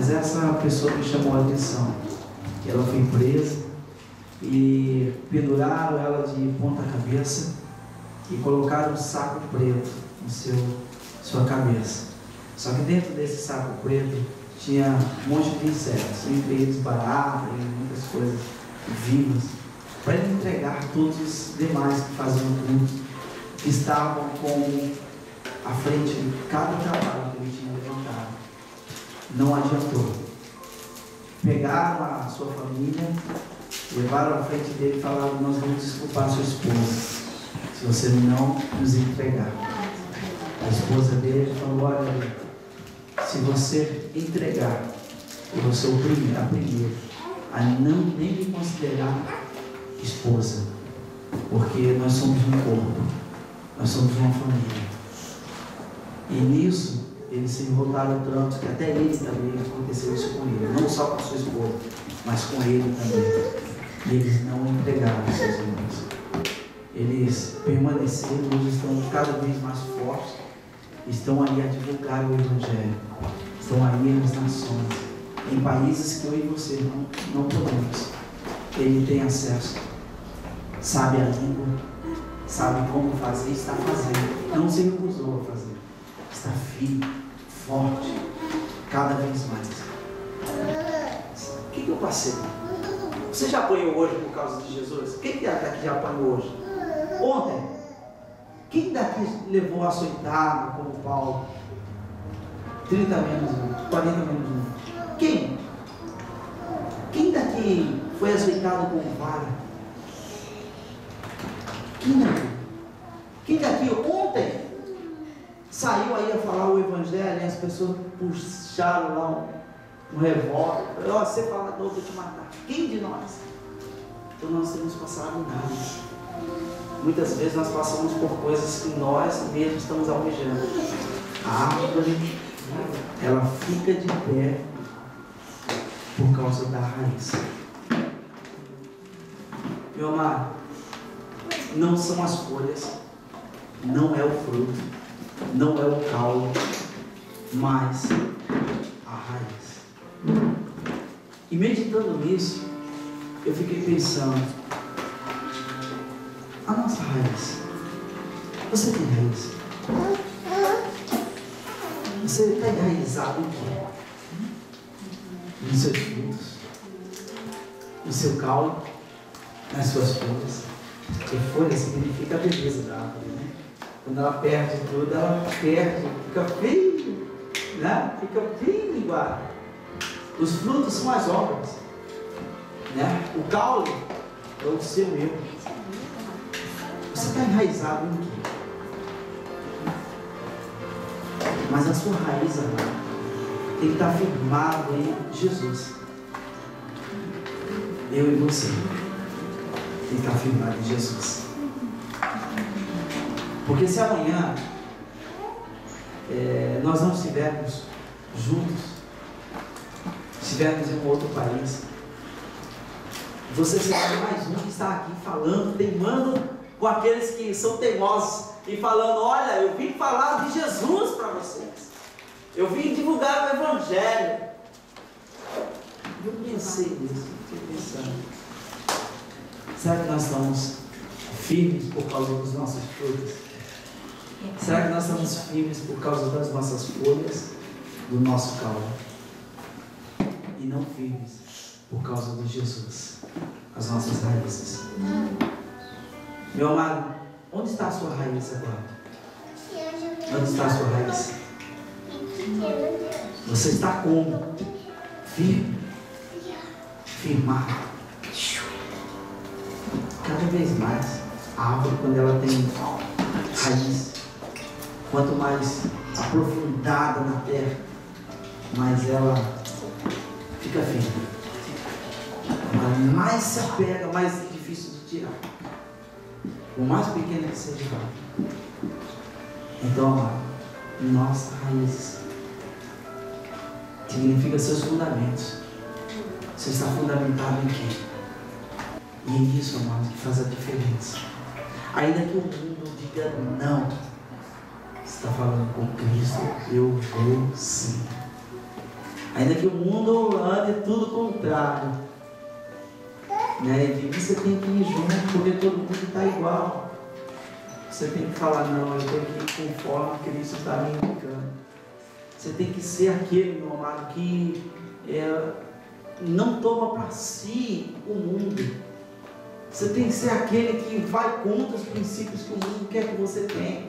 Mas essa pessoa me chamou a atenção. Ela foi presa e penduraram ela de ponta cabeça e colocaram um saco preto em sua cabeça. Só que dentro desse saco preto tinha um monte de insetos, entre eles baratas e muitas coisas vivas, para ele entregar todos os demais que faziam culto, que estavam com a frente de cada trabalho que ele tinha levantado. Não adiantou. Pegaram a sua família, levaram à frente dele e falaram: nós vamos desculpar a sua esposa se você não nos entregar. A esposa dele falou: olha, se você entregar, eu vou ser a primeira a não nem me considerar esposa, porque nós somos um corpo, nós somos uma família. E nisso eles se enrolaram tanto que até ele também aconteceu isso com ele, não só com a sua esposa, mas com ele também. E eles não entregaram seus irmãos. Eles permaneceram, hoje estão cada vez mais fortes, estão aí a divulgar o Evangelho, estão aí nas nações, em países que eu e você não podemos. Ele tem acesso, sabe a língua, sabe como fazer, está fazendo, não se recusou a fazer, está firme, forte, cada vez mais. O que eu passei? Você já apanhou hoje por causa de Jesus? Quem daqui já apanhou hoje? Ontem? Quem daqui levou açoitado como Paulo? 30 menos 1, 40 menos 1. Quem? Quem daqui foi açoitado com vara? Quem daqui? Quem daqui ontem saiu aí a falar o Evangelho e as pessoas puxaram lá um revólver? Você fala, não, vou te matar. Quem de nós? Então nós temos passado nada. Muitas vezes nós passamos por coisas que nós mesmos estamos almejando. A árvore, ela fica de pé por causa da raiz. Meu amado, não são as folhas, não é o fruto, não é o caule, mas a raiz. E meditando nisso, eu fiquei pensando, a nossa raiz, você tem raiz? Você está enraizado em quê? Nos seus frutos, no seu caule, nas suas folhas. Porque folha significa a beleza da árvore, né? Quando ela perde tudo, ela perde, fica feio, né? Fica bem igual. Os frutos são as obras, né? O caule é o seu eu. Você está enraizado em quê? Mas a sua raiz agora tem que estar firmado em Jesus. Eu e você tem que estar firmado em Jesus. Porque se amanhã nós não estivermos juntos, estivermos em um outro país, você será mais um que está aqui falando, teimando com aqueles que são teimosos e falando: olha, eu vim falar de Jesus para vocês, eu vim divulgar o Evangelho. Eu pensei nisso, fiquei pensando, será que nós estamos firmes por causa dos nossos frutos? Será que nós estamos firmes por causa das nossas folhas, do nosso caule? E não firmes por causa de Jesus, as nossas raízes. Meu amado, onde está a sua raiz agora? Onde está a sua raiz? Você está como? Firme? Firmado. Cada vez mais, a árvore, quando ela tem raiz, quanto mais aprofundada na terra, mais ela fica firme. Mas mais se apega, mais difícil de tirar. Por mais pequena que seja. Então, amado, nossa raiz significa seus fundamentos. Você está fundamentado em quê? E é isso, amado, que faz a diferença. Ainda que o mundo diga não, você está falando com Cristo, eu vou sim. Ainda que o mundo ande tudo contrário, né? E você tem que ir junto, porque todo mundo está igual. Você tem que falar, não, eu tenho que ir conforme Cristo está me indicando. Você tem que ser aquele, meu amado, que não toma para si o mundo. Você tem que ser aquele que vai contra os princípios que o mundo quer que você tenha.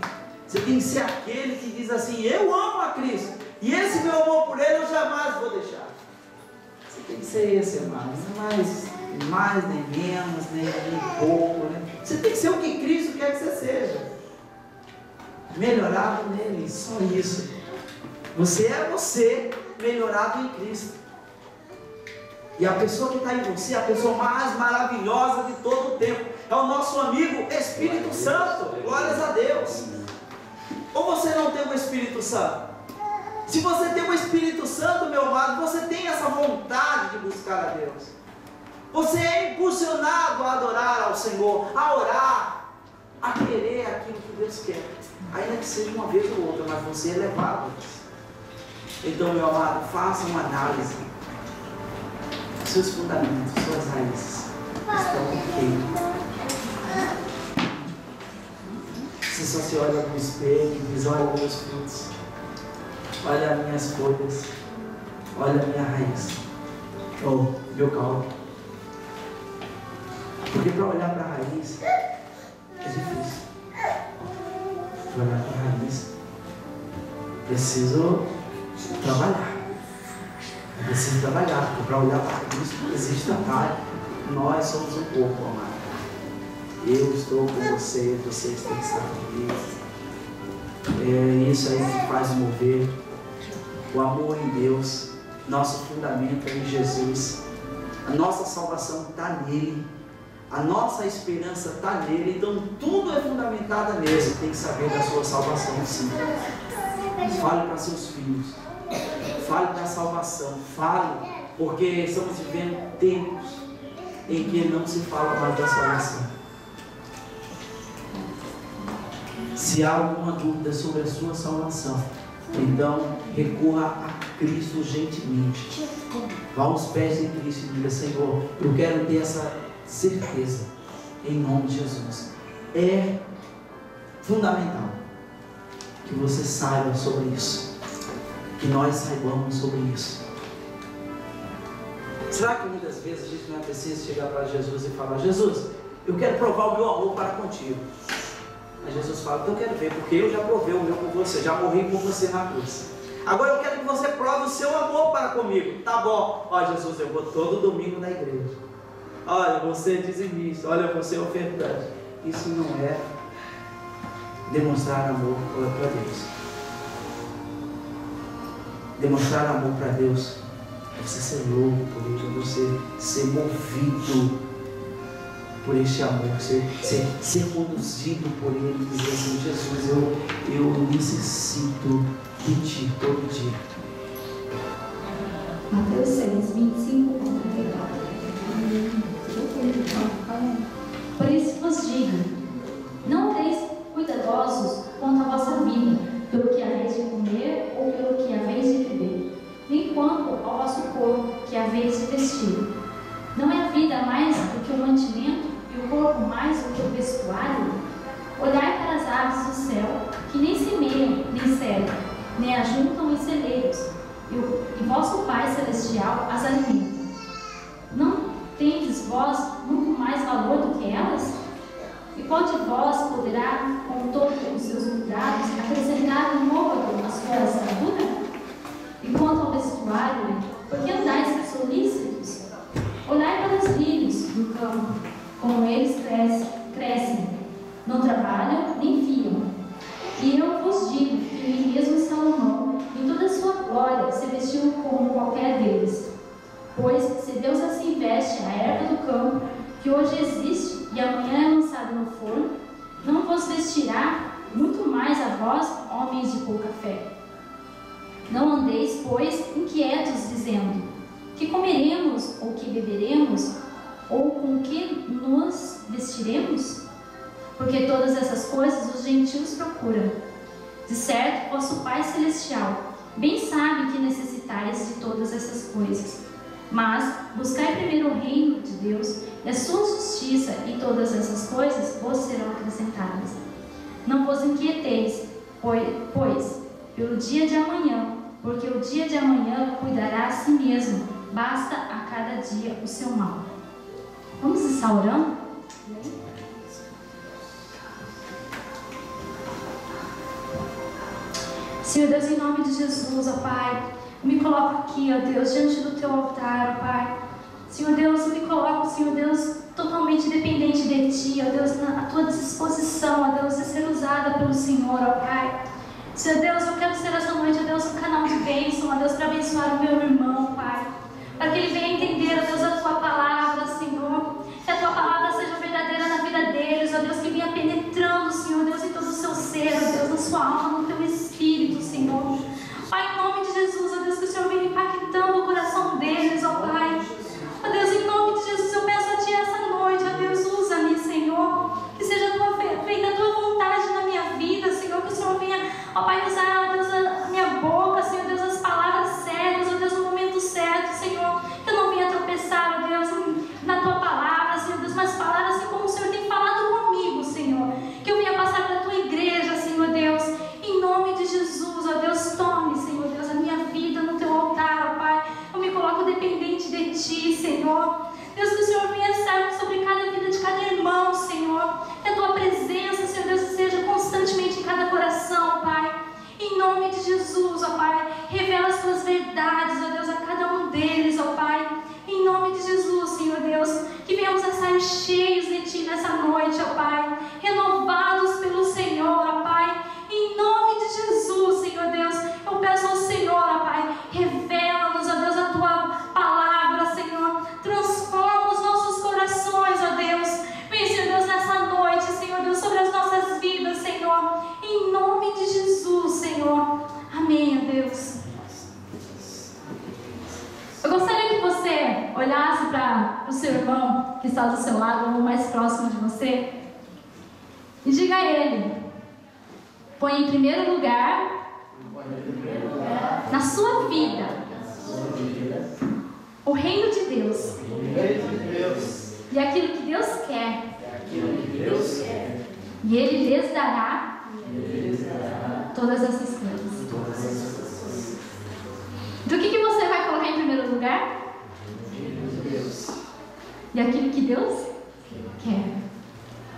Você tem que ser aquele que diz assim, eu amo a Cristo, e esse meu amor por Ele eu jamais vou deixar. Você tem que ser esse, amado, não é mais nem menos, nem pouco, né? Você tem que ser o que Cristo quer que você seja. Melhorado nele, só isso. Você é você, melhorado em Cristo. E a pessoa que está em você, a pessoa mais maravilhosa de todo o tempo, é o nosso amigo Espírito Santo. Glórias a Deus. Ou você não tem o Espírito Santo? Se você tem o Espírito Santo, meu amado, você tem essa vontade de buscar a Deus. Você é impulsionado a adorar ao Senhor, a orar, a querer aquilo que Deus quer. Ainda que seja uma vez ou outra, mas você é levado. Então, meu amado, faça uma análise. Seus fundamentos, suas raízes estão ok. Você só se olha no espelho e diz, olha meus frutos, olha as minhas folhas, olha a minha raiz, ou meu caule. Porque para olhar para a raiz é difícil. Para olhar para a raiz, preciso trabalhar. Preciso trabalhar, porque para olhar para Cristo existe trabalho. Nós somos um corpo, amado. Eu estou com você, vocês têm que estar comigo. É isso aí que faz mover. O amor em Deus, nosso fundamento é em Jesus. A nossa salvação está nele. A nossa esperança está nele. Então tudo é fundamentado nele. Você tem que saber da sua salvação, sim. Fale para seus filhos. Fale da salvação. Fale, porque estamos vivendo tempos em que não se fala mais da salvação. Se há alguma dúvida sobre a sua salvação, então recorra a Cristo urgentemente. Vá aos pés de Cristo e diga, Senhor, eu quero ter essa certeza, em nome de Jesus. É fundamental que você saiba sobre isso, que nós saibamos sobre isso. Será que muitas vezes a gente não precisa chegar para Jesus e falar, Jesus, eu quero provar o meu amor para contigo? Aí Jesus fala, então eu quero ver, porque eu já provei o meu por você, já morri por você na cruz. Agora eu quero que você prove o seu amor para comigo. Tá bom, ó Jesus, eu vou todo domingo na igreja. Olha, você é dizimista, olha, você é ofertante. Isso não é demonstrar amor para Deus. Demonstrar amor para Deus é você ser louco por Ele, é você ser movido por este amor, ser conduzido por Ele e dizer assim, Jesus, eu necessito de Ti todo dia. Mateus 6, 25, 34. Por isso vos digo, não andeis cuidadosos quanto à vossa vida, pelo que haveis de comer ou pelo que haveis de beber, nem quanto ao vosso corpo, que haveis de vestir. Não é a vida mais do que o mantimento, e o corpo mais do que o vestuário? Olhai para as aves do céu, que nem semeiam, nem cegam, nem ajuntam em celeiros, e vosso Pai Celestial as alimenta. Não tendes vós muito mais valor do que elas? E qual de vós poderá, com todos os seus cuidados, acrescentar um côvado à sua estatura? E quanto ao vestuário, por que andais solícitos? Olhai para os lírios do campo, como eles crescem, não trabalham nem fiam. E eu vos digo que nem mesmo Salomão, em toda a sua glória, se vestiu como qualquer deles. Pois se Deus assim veste a erva do campo, que hoje existe e amanhã é lançada no forno, não vos vestirá muito mais a vós, homens de pouca fé. Não andeis, pois, inquietos, dizendo, que comeremos ou que beberemos, ou com que nos vestiremos? Porque todas essas coisas os gentios procuram. De certo, vosso Pai Celestial bem sabe que necessitamos necessitais de todas essas coisas. Mas buscai primeiro o reino de Deus e a sua justiça, e todas essas coisas vos serão acrescentadas. Não vos inquieteis, pois pelo dia de amanhã, porque o dia de amanhã cuidará a si mesmo, basta a cada dia o seu mal. Vamos estar orando? Senhor Deus, em nome de Jesus, ó Pai, eu me coloco aqui, ó Deus, diante do Teu altar, ó Pai. Senhor Deus, eu me coloco, Senhor Deus, totalmente dependente de Ti, ó Deus, na Tua disposição, ó Deus, de ser usada pelo Senhor, ó Pai. Senhor Deus, eu quero ser essa noite, ó Deus, um canal de bênção, ó Deus, para abençoar o meu irmão, Pai. Para que ele venha entender, ó Deus, a Tua palavra, Senhor. Que a Tua palavra seja verdadeira na vida deles, ó Deus, que venha penetrando, Senhor Deus, em todo o seu ser, ó Deus, na sua alma, no Teu espírito, Senhor. Pai, em nome de Jesus, ó Deus, que o Senhor venha impactando o coração deles, ó Pai. Ó Deus, em nome de Jesus, eu peço a Ti essa noite, ó Deus, usa-me, Senhor. Que seja feita a Tua vontade na minha vida, Senhor. Que o Senhor venha, ó Pai, usar, ó Deus, a minha boca, Senhor Deus, as palavras certas, ó Deus, no momento certo, Senhor. Que eu não venha tropeçar, ó Deus, na Tua palavra, Senhor Deus, mas falar assim como o Senhor tem falado comigo, Senhor. Que eu venha passar para a Tua igreja, Senhor Deus. Em nome de Jesus, ó Deus, tome, Senhor Deus, a minha vida no Teu altar, ó Pai. Eu me coloco dependente de Ti, Senhor. Deus, que o Senhor venha estar sobre cada vida de cada irmão, Senhor. Que a Tua presença, Senhor Deus, seja constantemente em cada coração, Pai. Em nome de Jesus, ó Pai. Revela as Tuas verdades, ó Deus, a cada um deles, ó Pai. Em nome de Jesus, Senhor Deus. Que venhamos a sair cheios de Ti nessa noite, ó Pai. Renovados pelo Senhor, ó Pai. Em nome de Jesus, Senhor Deus. Eu peço ao Senhor, ó Pai. Revela-nos, ó Deus, a Tua palavra, Senhor. Transforma os nossos corações, ó Deus. Vem, Senhor Deus, nessa noite, Senhor Deus, sobre as nossas vidas, Senhor. Em nome de Jesus, Senhor. Amém, ó Deus. Eu gostaria que você olhasse para o seu irmão que está do seu lado, ou mais próximo de você, e diga a ele: põe em primeiro lugar na sua vida o reino de Deus e aquilo que Deus quer, e Ele lhes dará todas essas coisas. Do que você vai colocar em primeiro lugar? E aquilo que Deus quer.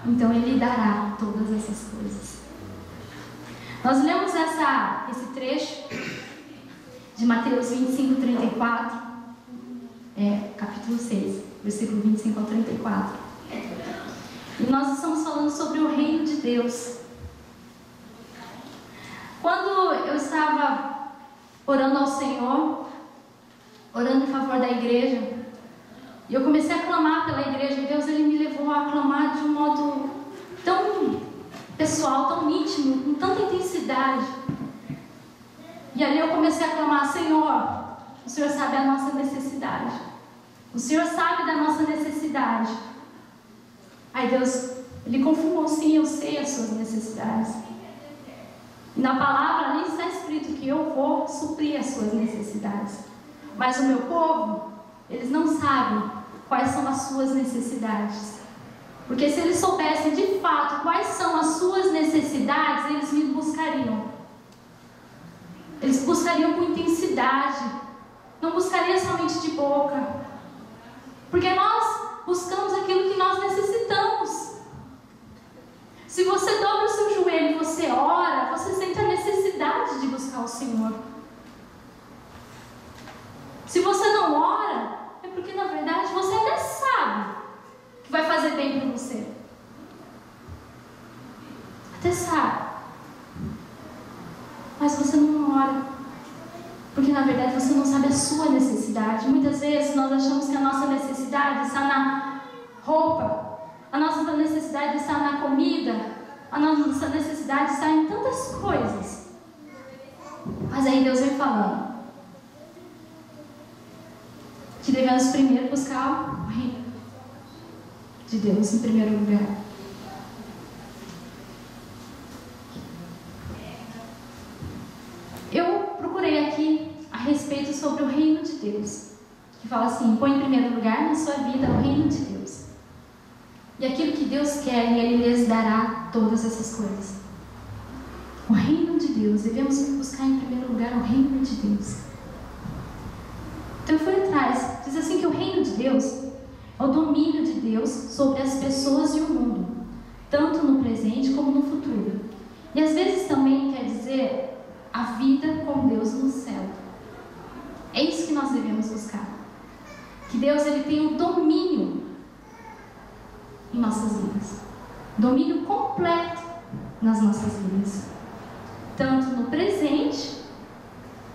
Então Ele dará todas essas coisas. Nós lemos esse trecho de Mateus 25, 34, capítulo 6, versículo 25 ao 34. E nós estamos falando sobre o reino de Deus. Quando eu estava orando ao Senhor, orando em favor da igreja, e eu comecei a clamar pela igreja, e Deus, Ele me levou a clamar de um modo tão pessoal, tão íntimo, com tanta intensidade. E ali eu comecei a clamar: Senhor, o Senhor sabe a nossa necessidade. O Senhor sabe da nossa necessidade. Aí Deus, Ele confirmou: sim, eu sei as suas necessidades. E na palavra ali está escrito que eu vou suprir as suas necessidades. Mas o meu povo, eles não sabem quais são as suas necessidades. Porque se eles soubessem de fato quais são as suas necessidades, eles me buscariam. Eles buscariam com intensidade. Não buscariam somente de boca. Porque nós buscamos aquilo que nós necessitamos. Se você dobra o seu joelho e você ora, você sente a necessidade de buscar o Senhor. Se você não ora, é porque na verdade você até sabe que vai fazer bem para você. Até sabe. Mas você não ora. Porque na verdade você não sabe a sua necessidade. Muitas vezes nós achamos que a nossa necessidade está na roupa. A nossa necessidade está na comida. A nossa necessidade está em tantas coisas. Mas aí Deus vem falando que devemos primeiro buscar o reino de Deus em primeiro lugar. Eu procurei aqui a respeito Deus, que fala assim: põe em primeiro lugar na sua vida o reino de Deus. E aquilo que Deus quer, Ele lhes dará todas essas coisas. O reino de Deus, devemos buscar em primeiro lugar o reino de Deus. Então eu fui atrás, diz assim que o reino de Deus é o domínio de Deus sobre as pessoas e o mundo, tanto no presente como no futuro. E às vezes também quer dizer a vida com Deus no céu. É isso que nós devemos buscar. Que Deus ele tenha o domínio em nossas vidas. Domínio completo nas nossas vidas. Tanto no presente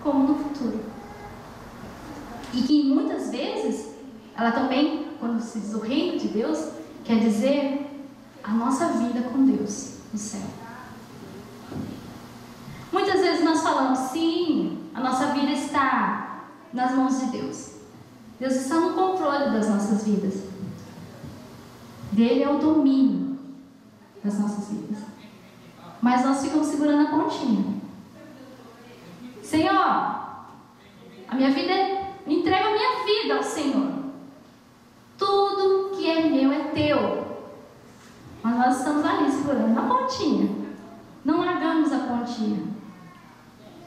como no futuro. E que muitas vezes, ela também, quando se diz o reino de Deus, quer dizer a nossa vida com Deus no céu. Muitas vezes nós falamos, sim, a nossa vida está nas mãos de Deus. Deus está no controle das nossas vidas. Dele é o domínio das nossas vidas. Mas nós ficamos segurando a pontinha. Senhor, a minha vida entrega a minha vida ao Senhor. Tudo que é meu é teu. Mas nós estamos ali segurando a pontinha. Não largamos a pontinha.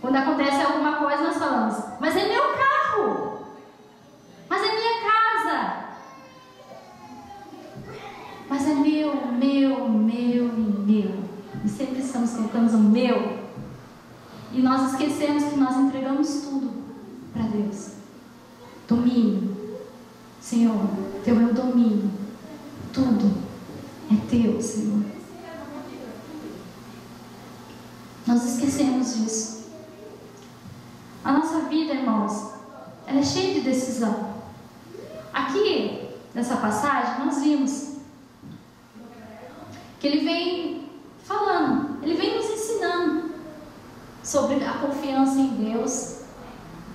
Quando acontece alguma coisa, nós falamos, mas é meu carro. Mas é minha casa. Mas é meu. E sempre estamos colocando o meu. E nós esquecemos que nós entregamos tudo para Deus. Domínio. Senhor, teu é o domínio. Tudo é teu, Senhor. Nós esquecemos disso. A nossa vida, irmãos, ela é cheia de decisão. Aqui, nessa passagem, nós vimos que ele vem falando, ele vem nos ensinando sobre a confiança em Deus,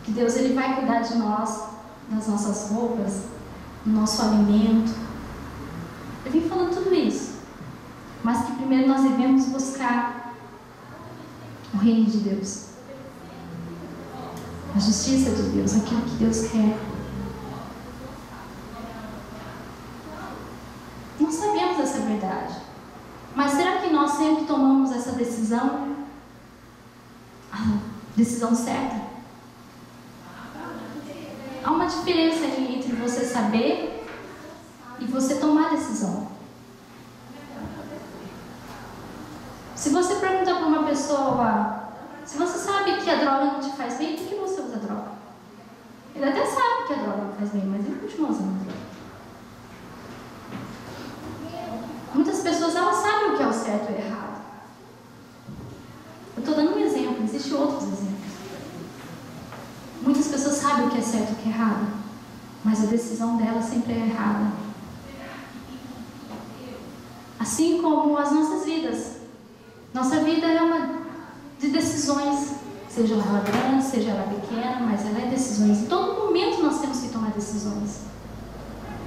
que Deus ele vai cuidar de nós, das nossas roupas, do nosso alimento. Ele vem falando tudo isso, mas que primeiro nós devemos buscar o reino de Deus, a justiça de Deus, aquilo que Deus quer. Nós sabemos essa verdade, mas será que nós sempre tomamos essa decisão? A decisão certa? Há uma diferença entre você saber e você tomar a decisão. Se você perguntar para uma pessoa, se você sabe que a droga não te faz bem, por que você usa droga? Ele até sabe que a droga não faz bem, mas ele continua usando a droga. Muitas pessoas, elas sabem o que é o certo e o errado. Eu estou dando um exemplo, existem outros exemplos. Muitas pessoas sabem o que é certo e o que é errado, mas a decisão delas sempre é errada. Assim como as nossas vidas. Nossa vida é uma de decisões, seja ela grande, seja ela pequena, mas ela é decisões. Em todo momento nós temos que tomar decisões.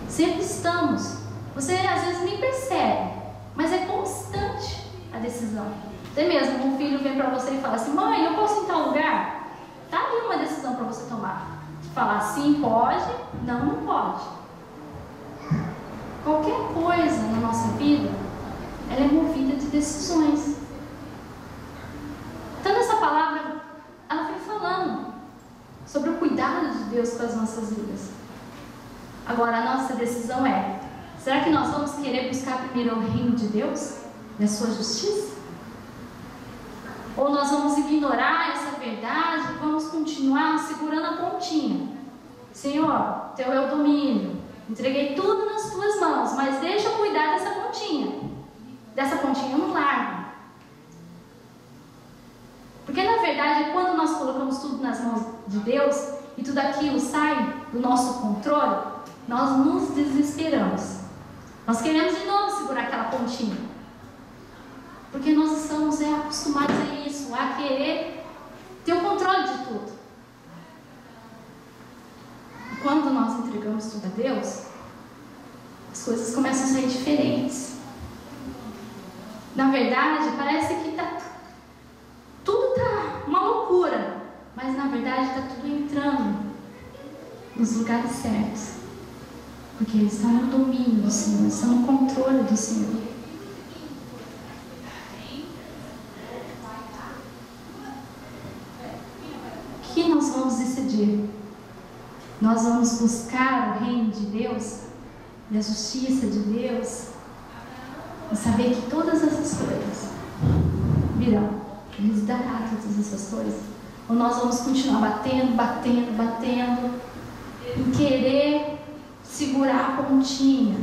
Sempre estamos. Você às vezes nem percebe, mas é constante a decisão. Até mesmo um filho vem para você e fala assim, mãe, eu posso ir em tal lugar? Está ali uma decisão para você tomar. De falar sim, pode, não, não pode. Qualquer coisa na nossa vida, ela é movida de decisões. Então essa palavra, ela vem falando sobre o cuidado de Deus com as nossas vidas. Agora a nossa decisão é, será que nós vamos querer buscar primeiro o reino de Deus e a sua justiça? Ou nós vamos ignorar essa verdade e vamos continuar segurando a pontinha? Senhor, teu é o domínio, entreguei tudo nas tuas mãos, mas deixa eu cuidar dessa pontinha. Dessa pontinha eu não largo. Porque na verdade, quando nós colocamos tudo nas mãos de Deus e tudo aquilo sai do nosso controle, nós nos desesperamos. Nós queremos de novo segurar aquela pontinha. Porque nós estamos acostumados a isso, a querer ter o controle de tudo. E quando nós entregamos tudo a Deus, as coisas começam a sair diferentes. Na verdade, parece que tudo está uma loucura, mas na verdade está tudo entrando nos lugares certos, porque eles estão no domínio do Senhor, estão no controle do Senhor. O que nós vamos decidir? Nós vamos buscar o reino de Deus e a justiça de Deus e saber que todas essas coisas virão, Ele nos dará todas essas coisas? Ou nós vamos continuar batendo em querer segurar a pontinha?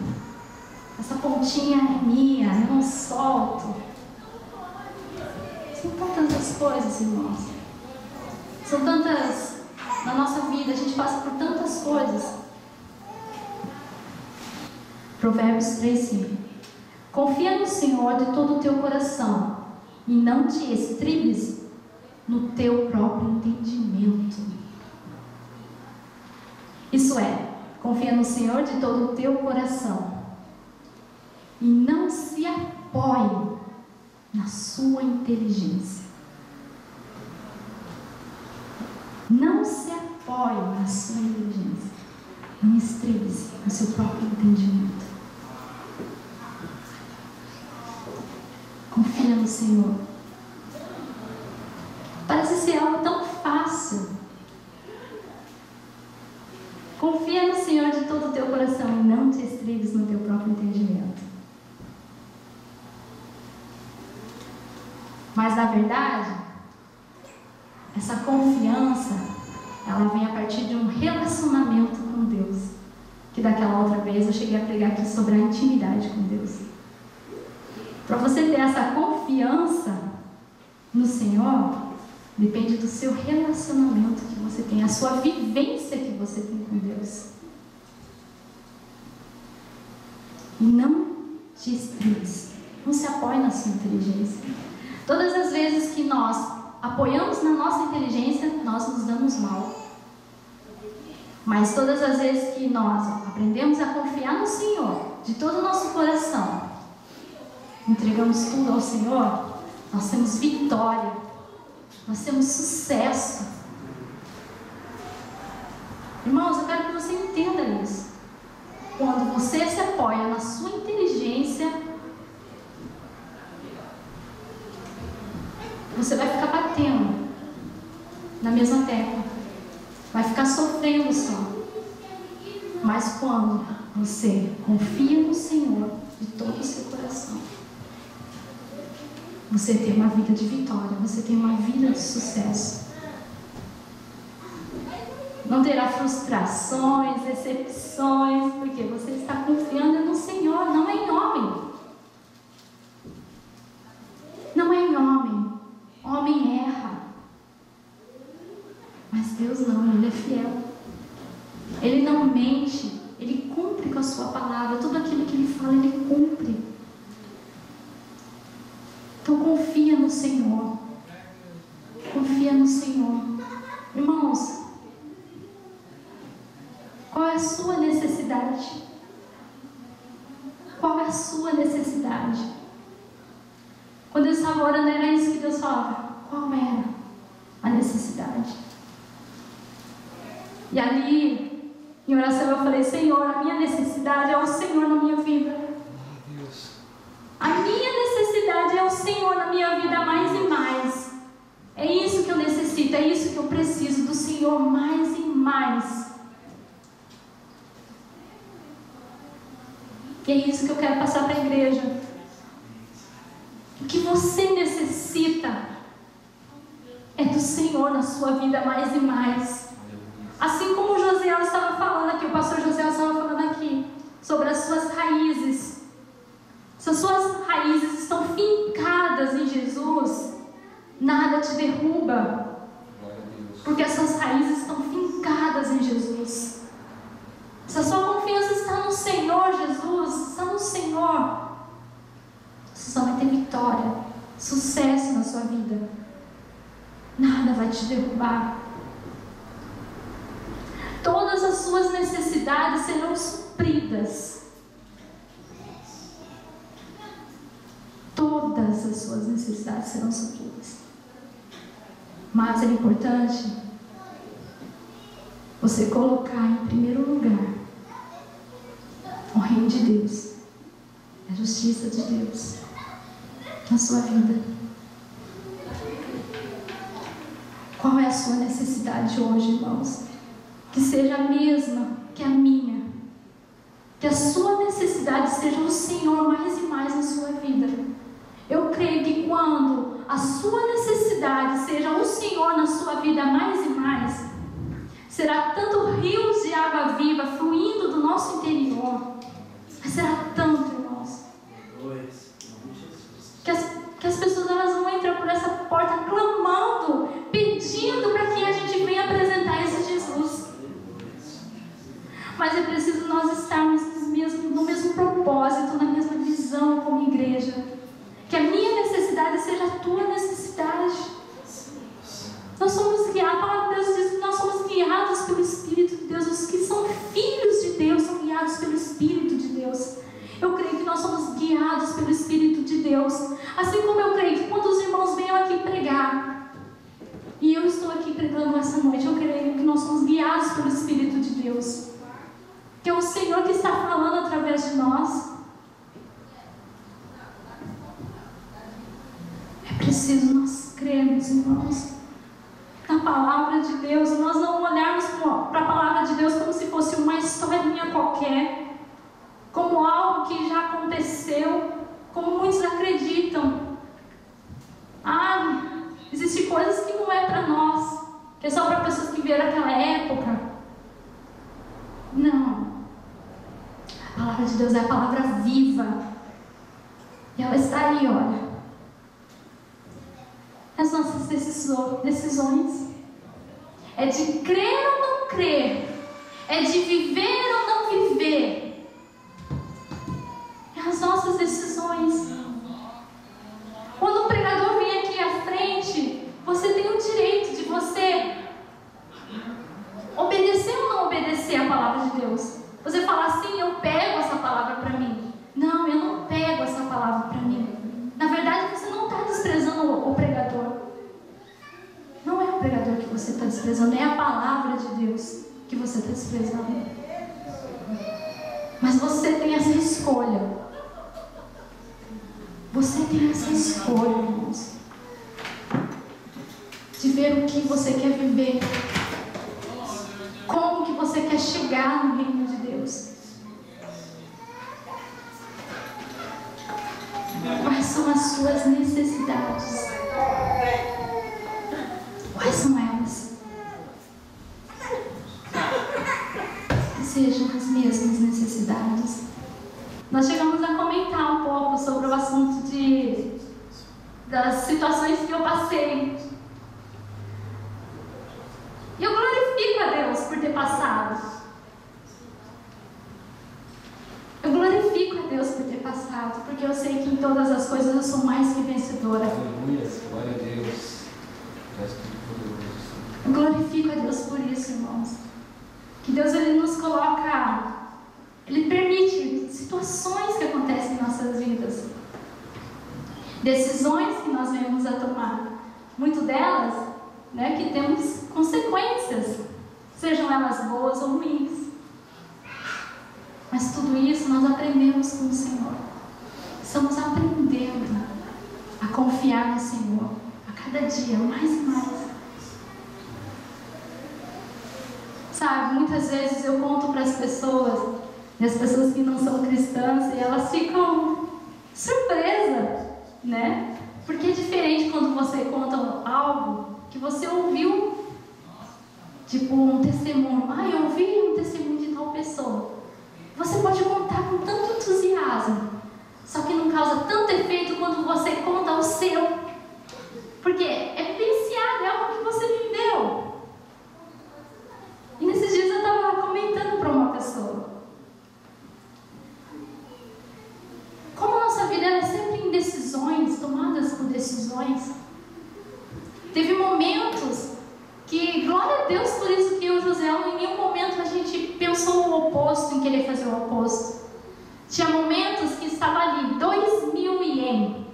Essa pontinha é minha, eu não solto. São tantas as coisas, irmãos. São tantas, na nossa vida, a gente passa por tantas coisas. Provérbios 3:5. Confia no Senhor de todo o teu coração e não te estribes no teu próprio entendimento. Isso é, confia no Senhor de todo o teu coração e não se apoie na sua inteligência. Não se apoie na sua inteligência. Não estribe-se no seu próprio entendimento. Confia no Senhor. Parece ser algo tão fácil. Confia no Senhor de todo o teu coração e não te estribes no teu próprio entendimento. Mas na verdade, essa confiança, ela vem a partir de um relacionamento com Deus. Que daquela outra vez eu cheguei a pregar aqui sobre a intimidade com Deus. Para você ter essa confiança no Senhor, depende do seu relacionamento que você tem, a sua vivência que você tem com Deus. E não te estribes, não se apoie na sua inteligência. Todas as vezes que nós apoiamos na nossa inteligência, nós nos damos mal. Mas todas as vezes que nós aprendemos a confiar no Senhor, de todo o nosso coração, entregamos tudo ao Senhor, nós temos vitória, nós temos sucesso. Irmãos, eu quero que você entenda isso. Quando você se apoia na sua inteligência, você vai ficar batendo na mesma tecla, vai ficar sofrendo só. Mas quando você confia no Senhor de todo o seu coração, você tem uma vida de vitória, você tem uma vida de sucesso. Não terá frustrações, decepções, porque você está confiando no Senhor, não é em homem. Não é em homem. Homem erra. Mas Deus não, Ele é fiel. Ele não mente, Ele cumpre com a sua palavra. Tudo aquilo que Ele fala, Ele cumpre. Então confia no Senhor. Confia no Senhor. Irmãos, qual é a sua necessidade? Qual é a sua necessidade? Quando eu estava orando, era isso que Deus falava. Qual era a necessidade? E ali, em oração, eu falei: Senhor, a minha necessidade é o Senhor na minha vida. A minha necessidade é o Senhor na minha vida mais e mais. É isso que eu necessito, é isso que eu preciso do Senhor mais e mais. E é isso que eu quero passar para a igreja. O que você necessita é do Senhor na sua vida mais e mais. Assim como o José estava falando aqui, o pastor José estava falando aqui, sobre as suas raízes. Se as suas raízes estão fincadas em Jesus, nada te derruba. Porque as suas raízes estão fincadas em Jesus. Se a sua confiança está no Senhor Jesus, está no Senhor, você só vai ter vitória, sucesso na sua vida. Nada vai te derrubar. Todas as suas necessidades serão supridas. Todas as suas necessidades serão supridas. Mas é importante você colocar em primeiro lugar o reino de Deus, a justiça de Deus na sua vida. Qual é a sua necessidade hoje, irmãos? Que seja a mesma que a minha. Que a sua necessidade seja o Senhor mais e mais na sua vida. Eu creio que quando a sua necessidade seja o Senhor na sua vida mais e mais, será tanto rios de água viva fluindo do nosso interior. Mas será tanto, irmãos, que as pessoas elas vão entrar por essa porta clamando, pedindo para que a gente venha apresentar esse Jesus. Mas é preciso nós estarmos no mesmo propósito, na mesma visão como igreja. Que a minha necessidade seja a tua necessidade. Nós somos guiados, a palavra de Deus diz que nós somos guiados pelo Espírito de Deus. Os que são filhos de Deus são guiados pelo Espírito de Deus. Eu creio que nós somos guiados pelo Espírito de Deus. Assim como eu creio que quando os irmãos venham aqui pregar, e eu estou aqui pregando essa noite, eu creio que nós somos guiados pelo Espírito de Deus. Que é o Senhor que está falando através de nós. É preciso nós crermos, irmãos, na palavra de Deus. Nós não olharmos para a palavra de Deus como se fosse uma historinha qualquer, como algo que já aconteceu, como muitos acreditam. Existem coisas que não é para nós, que é só para pessoas que viveram aquela época. Não. A palavra de Deus é a palavra viva. E ela está aí, olha. As nossas decisões é de crer ou não crer, é de viver ou não viver. É as nossas decisões. Quando o pregador vem aqui à frente, você tem o direito de você obedecer ou não obedecer a palavra de Deus. Você fala assim: eu pego essa palavra para mim. Não, eu não pego essa palavra para mim. Na verdade, você não está desprezando o pregador. Não é o pregador que você está desprezando, é a palavra de Deus que você está desprezando. Mas você tem essa escolha. Você tem essa escolha, irmãos, de ver o que você quer viver, como que você quer chegar no reino de Deus. Quais são as suas necessidades? Quais são elas? Que sejam as mesmas necessidades. Nós chegamos a comentar um pouco sobre o assunto das situações que eu passei. E eu glorifico a Deus por ter passado. Eu glorifico a Deus por ter passado, porque eu sei que em todas as coisas eu sou mais que vencedora. Aleluia, glória a Deus. Eu glorifico a Deus por isso, irmãos. Que Deus, Ele nos coloca, Ele permite situações que acontecem em nossas vidas, decisões que nós venhamos a tomar, muito delas, né, que temos consequências, sejam elas boas ou ruins. Mas tudo isso nós aprendemos com o Senhor. Estamos aprendendo a confiar no Senhor a cada dia, mais e mais. Sabe, muitas vezes eu conto para as pessoas, e as pessoas que não são cristãs, e elas ficam surpresas, né? Porque é diferente quando você conta algo que você ouviu, tipo um testemunho. Eu ouvi um testemunho de tal pessoa. Você pode contar com tanto entusiasmo, só que não causa tanto efeito quando você conta o seu, porque é vivenciado, é algo que você viveu. E nesses dias eu estava comentando para uma pessoa como a nossa vida é sempre em decisões, tomadas por decisões. Teve momentos que, glória a Deus por isso, que eu e o José, em nenhum momento a gente pensou o oposto, em querer fazer o oposto. Tinha momentos que estava ali 2.000 ien.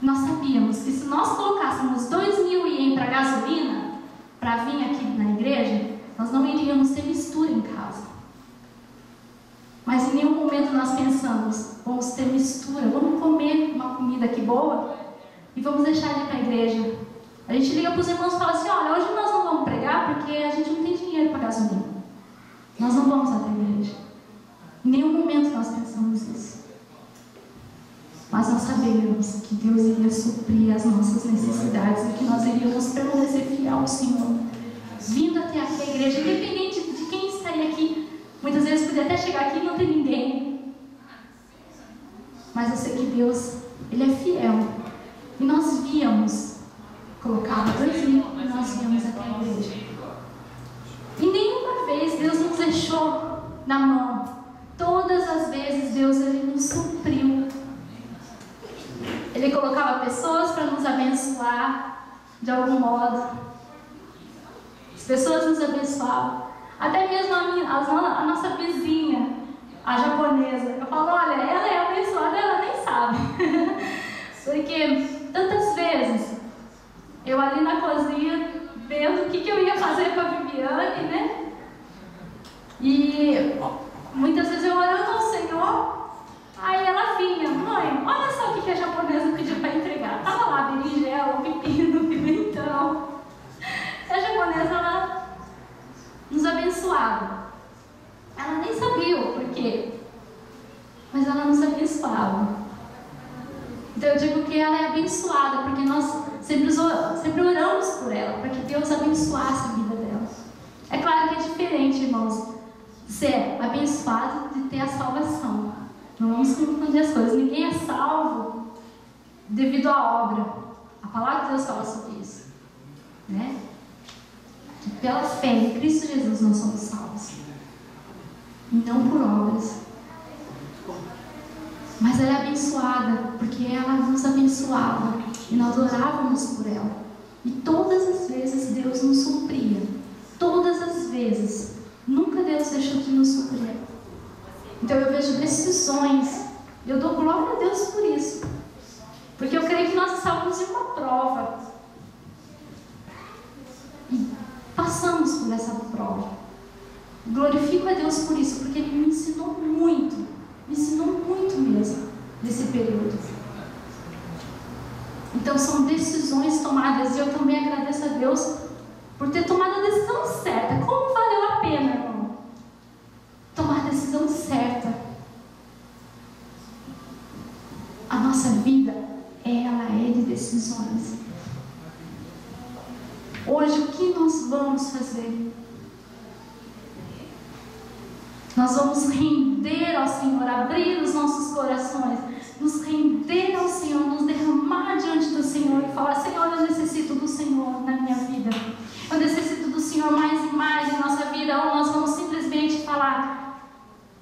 Nós sabíamos que se nós colocássemos 2.000 ien para gasolina, para para vir aqui na igreja, nós não iríamos ter mistura em casa. Mas em nenhum momento nós pensamos, vamos ter mistura, vamos comer uma comida aqui boa e vamos deixar ele para a igreja. A gente liga para os irmãos e fala assim, olha, hoje nós não vamos pregar porque a gente não tem dinheiro para gasolina. Nós não vamos até a igreja. Em nenhum momento nós pensamos isso. Mas nós sabemos que Deus iria suprir as nossas necessidades e que nós iríamos permanecer fiel ao Senhor. Vindo até aqui a igreja, independente de quem estaria aqui. Muitas vezes podia até chegar aqui e não ter ninguém. Mas eu sei que Deus, Ele é fiel. E nós víamos, colocava 2.000 e nós víamos até a igreja. E nenhuma vez Deus nos deixou na mão. Todas as vezes Deus, Ele nos supriu. Ele colocava pessoas para nos abençoar de algum modo. As pessoas nos abençoavam. Até mesmo a nossa vizinha, a japonesa. Eu falo, olha, ela é abençoada, ela nem sabe. Porque tantas vezes, eu ali na cozinha, vendo o que eu ia fazer com a Viviane, né? E muitas vezes eu orando ao Senhor, aí ela vinha, mãe, olha só o que a japonesa pediu para entregar. Estava lá, berinjela, pepino, pimentão. E a japonesa, ela nos abençoava. Ela nem sabia o porquê, mas ela nos abençoava. Então eu digo que ela é abençoada, porque nós sempre oramos por ela, para que Deus abençoasse a vida dela. É claro que é diferente, irmãos, ser abençoado de ter a salvação. Não vamos confundir as coisas. Ninguém é salvo devido à obra. A palavra de Deus fala sobre isso, né? Que pela fé em Cristo Jesus nós somos salvos, e não por obras. Mas ela é abençoada porque ela nos abençoava e nós orávamos por ela. E todas as vezes Deus nos supria. Todas as vezes. Nunca Deus deixou de nos suprir. Então eu vejo decisões. E eu dou glória a Deus por isso. Porque eu creio que nós estávamos em uma prova. E passamos por essa prova. Glorifico a Deus por isso, porque Ele me ensinou muito. Me ensinou muito mesmo nesse período. Então são decisões tomadas. E eu também agradeço a Deus por ter tomado a decisão certa. Como valeu a pena, irmão? Tomar a decisão certa. A nossa vida, ela é de decisões. Hoje, o que nós vamos fazer? Nós vamos render ao Senhor, abrir os nossos corações, nos render ao Senhor, nos derramar diante do Senhor e falar, Senhor, eu necessito do Senhor na minha vida. Eu necessito do Senhor mais e mais em nossa vida. Ou nós vamos simplesmente falar,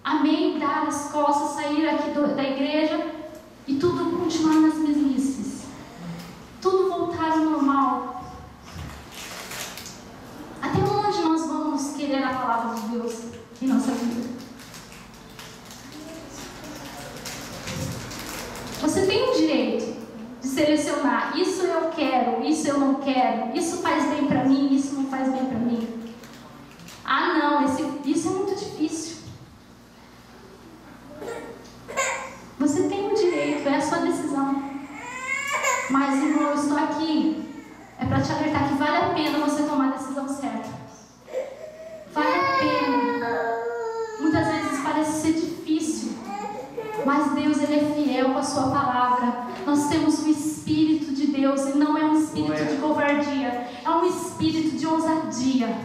amém, dar as costas, sair aqui da igreja e tudo continuar nas mesmices. Tudo voltar ao normal. Até onde nós vamos querer a palavra de Deus em nossa vida? Você tem o direito de selecionar, isso eu quero, isso eu não quero, isso faz bem para mim, isso não faz bem para mim. Ah não, isso é muito difícil. Você tem o direito, é a sua decisão. Mas irmão, eu estou aqui é para te alertar que vale a pena você tomar a decisão certa. Vale a pena. Muitas vezes parece ser difícil, mas Deus, Ele é fiel com a sua palavra. Nós temos o Espírito de Deus, e não é um espírito de covardia, é um espírito de ousadia.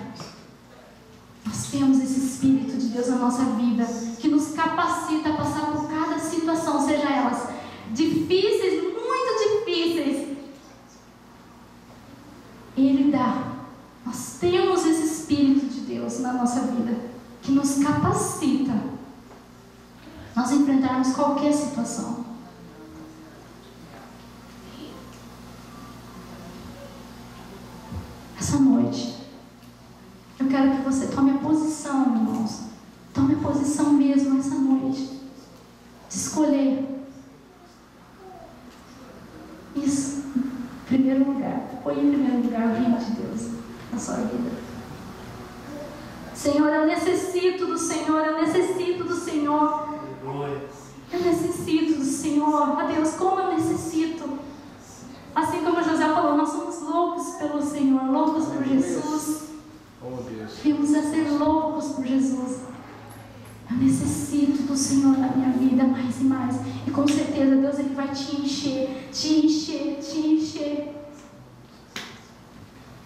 Nós temos esse Espírito de Deus na nossa vida, que nos capacita a passar por cada situação, seja elas difíceis, muito difíceis. Ele dá. Nós temos esse Espírito de Deus na nossa vida, que nos capacita a nós enfrentarmos qualquer situação. Essa noite, eu quero que você tome a posição, irmãos. Tome a posição mesmo essa noite, de escolher isso em primeiro lugar. Põe em primeiro lugar o reino de Deus. na sua vida. Senhor, eu necessito do Senhor, eu necessito do Senhor. Eu necessito do Senhor. Ó Deus, como eu necessito. Assim como José falou, nós somos loucos pelo Senhor, loucos por Jesus. Vimos a ser loucos por Jesus. Eu necessito do Senhor na minha vida mais e mais. E com certeza Deus Ele vai te encher, te encher, te encher.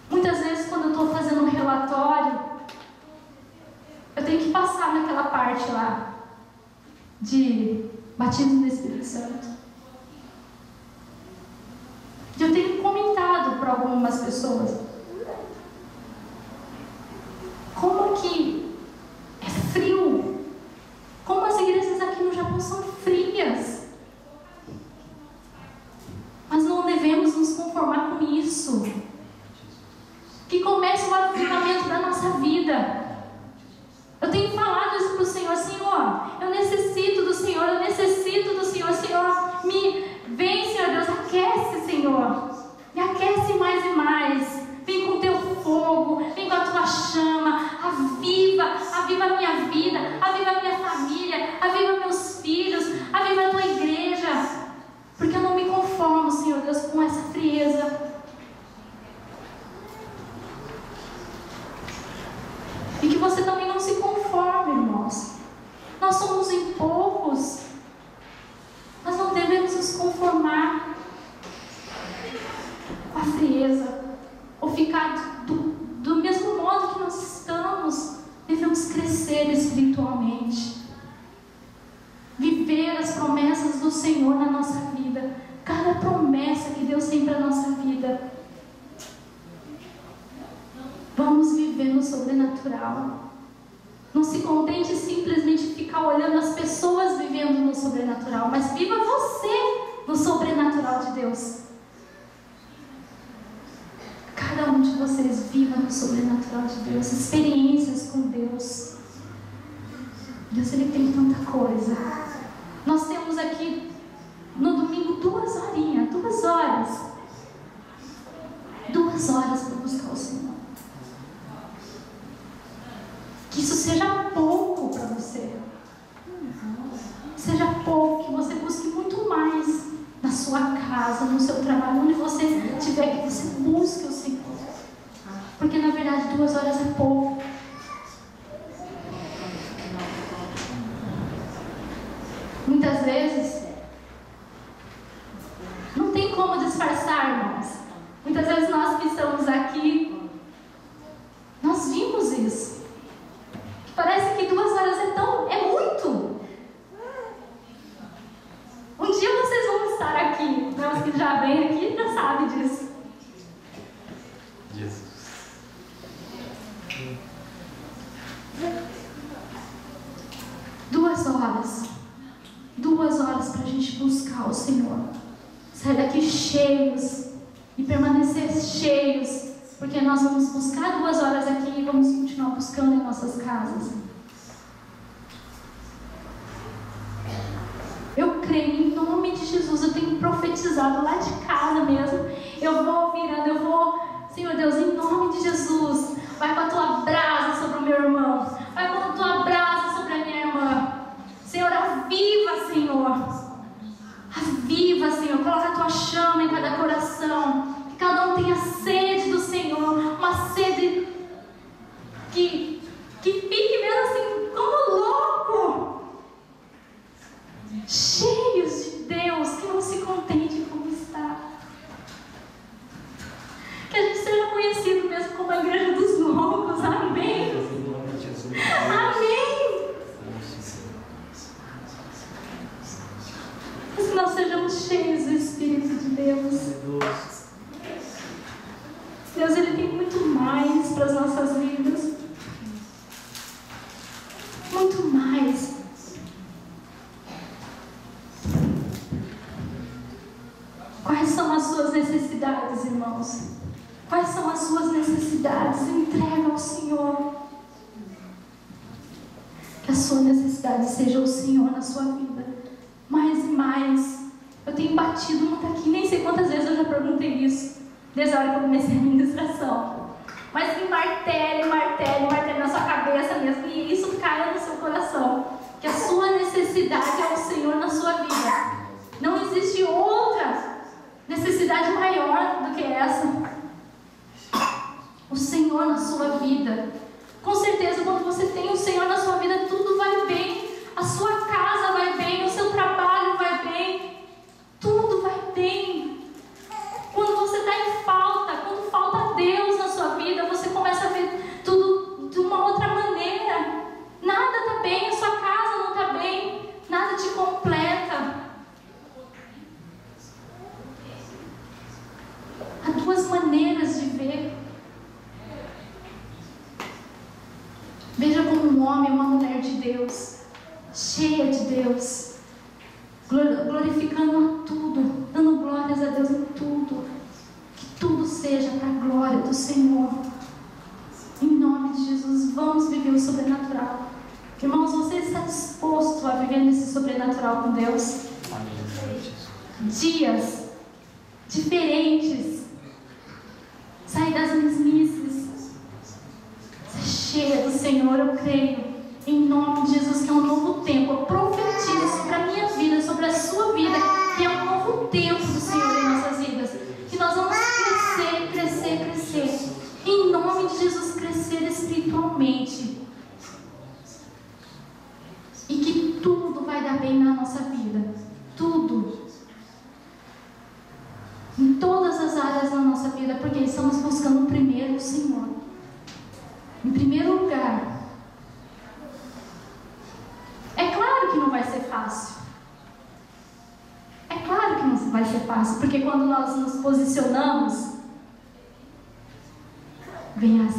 Muitas vezes quando eu estou fazendo um relatório, eu tenho que passar naquela parte lá de batismo no Espírito Santo. Eu tenho comentado para algumas pessoas como que é frio, como as igrejas aqui no Japão são frias. Mas não devemos nos conformar com isso. Que comece o avivamento da nossa vida. Eu tenho falado isso para o Senhor. Senhor, eu necessito do Senhor, eu necessito do Senhor. Senhor, vem, Senhor Deus, aquece, Senhor. Me aquece mais e mais. Vem com o teu fogo, vem com a tua chama. Aviva a minha vida, aviva a minha família, aviva meus filhos, aviva a tua igreja. Porque eu não me conformo, Senhor Deus, com essa frieza. E que você também não se conforme, irmãos. Nós somos em poucos. Nós não devemos nos conformar com a frieza. Ou ficar do mesmo modo que nós estamos. Devemos crescer espiritualmente. Viver as promessas do Senhor na nossa vida. Cada promessa que Deus tem para a nossa vida. Vamos viver no sobrenatural. Não se contente simplesmente ficar olhando as pessoas vivendo no sobrenatural, mas viva você no sobrenatural de Deus. Cada um de vocês viva no sobrenatural de Deus, experiências com Deus. Deus, Ele tem tanta coisa. Nós temos aqui no domingo 2 horinhas, 2 horas. 2 horas para buscar o Senhor. Que isso seja pouco para você. Seja pouco, que você busque muito mais na sua casa, no seu trabalho, onde você estiver, que você busque o Senhor. Porque na verdade 2 horas é pouco. Muitas vezes não tem como disfarçar, irmãos. Muitas vezes nós que estamos aqui, nós vimos isso. Parece que 2 horas é muito. Um dia vocês vão estar aqui. Os que já vêm aqui já sabem disso. Jesus. 2 horas. 2 horas para a gente buscar o Senhor. Sair daqui cheios e permanecer cheios. Porque nós vamos buscar 2 horas aqui e vamos continuar buscando em nossas casas. Eu creio em nome de Jesus. Eu tenho profetizado lá de casa mesmo. Eu vou virando, Senhor Deus, em nome de Jesus. Vai com a tua brasa sobre o meu irmão. Vai com a tua brasa sobre a minha irmã. Senhor, aviva, Senhor. Aviva, Senhor. Coloca a tua chama em cada coração. Que cada um tenha sede do Senhor. Uma sede que fique mesmo assim, como louco. Cheios de Deus. Que não se contente como está. Que a gente seja conhecido mesmo como a igreja dos loucos. Amém. Amém. Que nós sejamos cheios do Espírito de Deus. Deus, Ele tem muito mais para as nossas vidas. Muito mais. Quais são as suas necessidades, irmãos? Quais são as suas necessidades? Entrega ao Senhor. Que a sua necessidade seja o Senhor na sua vida. Mais e mais. Eu tenho batido muito aqui. Nem sei quantas vezes eu já perguntei isso. Desde a hora que eu comecei a ministração. mas que martele na sua cabeça mesmo, e isso caia no seu coração, que a sua necessidade é o Senhor na sua vida. Não existe outra necessidade maior do que essa. O Senhor na sua vida. Com certeza, quando você tem o Senhor na sua vida, tudo vai bem. A sua casa vai bem, o seu trabalho vai bem, tudo vai bem. Quando você está em falta, quando falta Deus na sua vida, você começa a ver tudo de uma outra maneira. Nada está bem, a sua casa não está bem, nada te completa. Há duas maneiras de ver. Veja como um homem, uma mulher de Deus, cheia de Deus, glorificando a tudo, dando glórias a Deus em tudo. Que tudo seja para a glória do Senhor. Em nome de Jesus, vamos viver o sobrenatural. Irmãos, você está disposto a viver nesse sobrenatural com Deus? Dias diferentes. Sair das mesmices. Ser cheia do Senhor, eu creio. Em nome de Jesus, que é um novo tempo. Eu profetizo sobre a minha vida, sobre a sua vida, que é um novo tempo do Senhor em nossas vidas. Que nós vamos crescer, crescer, crescer. Em nome de Jesus, crescer espiritualmente. E que tudo vai dar bem na nossa vida. Tudo. Em todas as áreas da nossa vida, porque estamos buscando primeiro o Senhor. Em primeiro lugar. É claro que não vai ser fácil. É claro que não vai ser fácil, porque quando nós nos posicionamos, vem as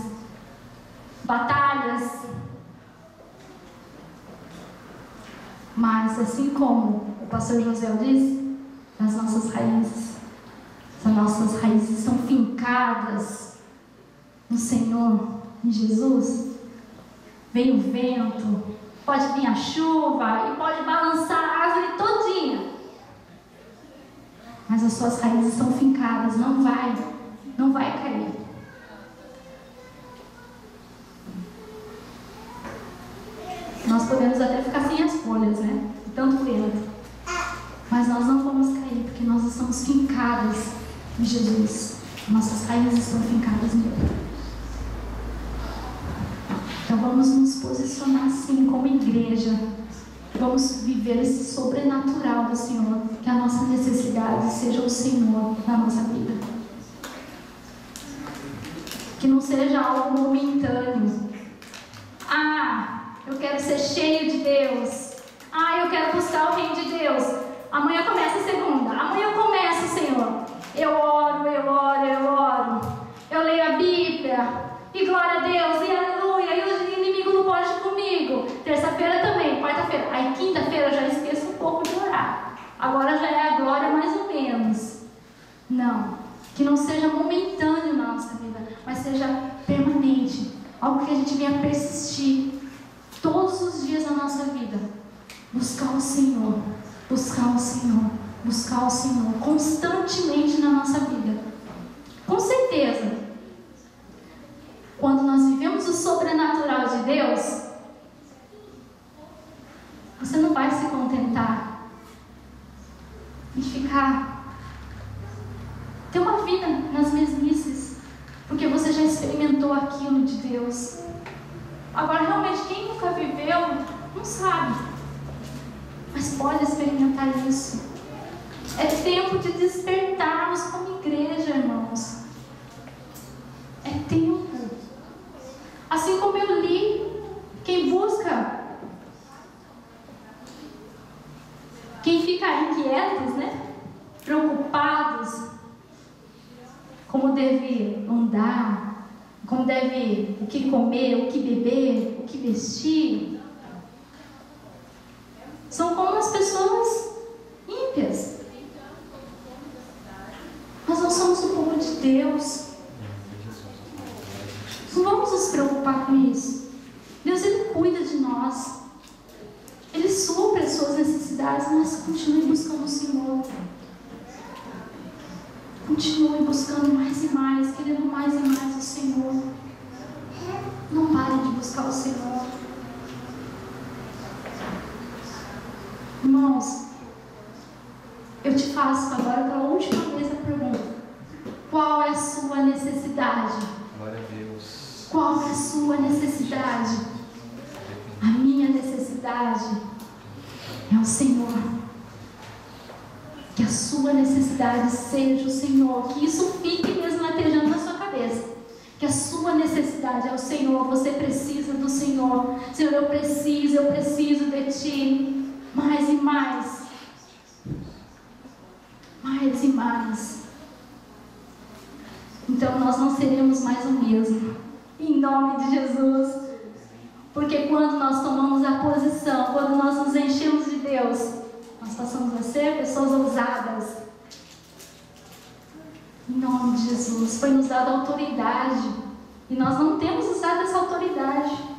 batalhas. Mas assim como o pastor José disse, as nossas raízes são fincadas no Senhor, em Jesus. Vem o vento, pode vir a chuva e pode balançar a árvore todinha, mas as suas raízes são fincadas, não vai cair. Nós podemos até ficar sem as folhas, né? De tanto vento, mas nós não vamos cair, porque nós estamos fincadas em Jesus. Nossas raízes estão fincadas nele. Então vamos nos posicionar assim como igreja. Vamos viver esse sobrenatural do Senhor. Que a nossa necessidade seja o Senhor na nossa vida. Que não seja algo momentâneo. Eu quero ser cheio de Deus. Eu quero buscar o reino de Deus. Amanhã começa a segunda. Amanhã começa, Senhor. Eu oro. Eu leio a Bíblia. E glória a Deus, e aleluia, e o inimigo não pode comigo. Terça-feira também, quarta-feira. Aí quinta-feira eu já esqueço um pouco de orar. Agora já é a glória mais ou menos. Não, que não seja momentâneo na nossa vida, mas seja permanente. Algo que a gente venha persistir todos os dias da nossa vida. Buscar o Senhor, buscar o Senhor, buscar o Senhor constantemente na nossa vida. Com certeza, quando nós vivemos o sobrenatural de Deus, você não vai se contentar em ter uma vida nas mesmices, porque você já experimentou aquilo de Deus. Agora, realmente, quem nunca viveu, não sabe, mas pode experimentar isso. É tempo de despertarmos como igreja, irmãos. É tempo. Assim como eu li, quem busca, quem fica inquietos, né? Preocupados, como deve andar, como deve, o que comer, o que beber, o que vestir, são como as pessoas ímpias. Nós não somos o povo de Deus. Não vamos nos preocupar com isso. Deus, Ele cuida de nós. Ele supre as suas necessidades, mas continue buscando o Senhor. Continue buscando mais e mais, querendo mais e mais o Senhor. Não pare de buscar o Senhor. Irmãos, eu te faço agora pela última vez a pergunta: qual é a sua necessidade? Glória a Deus. Qual é a sua necessidade? A minha necessidade é o Senhor. Que a sua necessidade seja o Senhor. Que isso fique mesmo latejando na sua cabeça. Que a sua necessidade é o Senhor. Você precisa do Senhor. Senhor, eu preciso de Ti. Mais e mais. Mais e mais. Então nós não seremos mais o mesmo. Em nome de Jesus. Porque quando nós tomamos a posição, quando nós nos enchemos de Deus, nós passamos a ser pessoas ousadas. Em nome de Jesus. Foi nos dada autoridade. E nós não temos usado essa autoridade.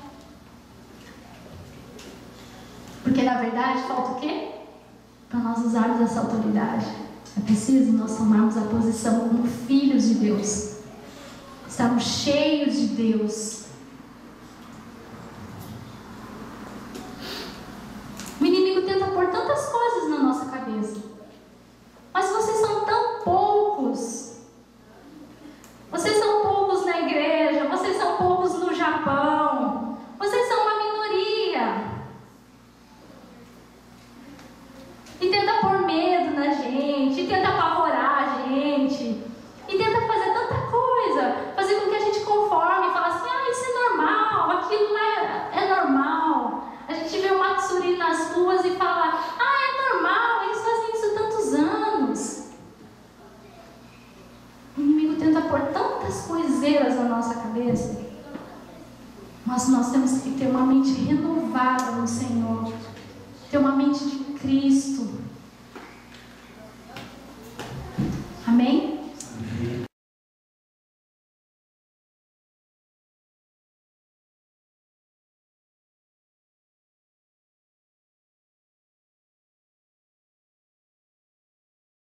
Porque na verdade falta o quê? Para nós usarmos essa autoridade, é preciso nós tomarmos a posição como filhos de Deus. Estarmos cheios de Deus. O inimigo tenta pôr tantas coisas na nossa cabeça. Mas vocês são tão poucos. Vocês são poucos na igreja. Vocês são poucos no Japão. Vocês são uma minoria. E tenta pôr medo na gente. E tenta apavorar a gente. E tenta fazer tanta coisa. Fazer com que a gente conforme. E fala assim, isso é normal. Aquilo lá é normal. A gente vê o Matsuri nas ruas e fala, é normal, eles fazem isso há tantos anos. O inimigo tenta pôr tantas coiseiras na nossa cabeça. Mas nós temos que ter uma mente renovada no Senhor. Ter uma mente de Cristo.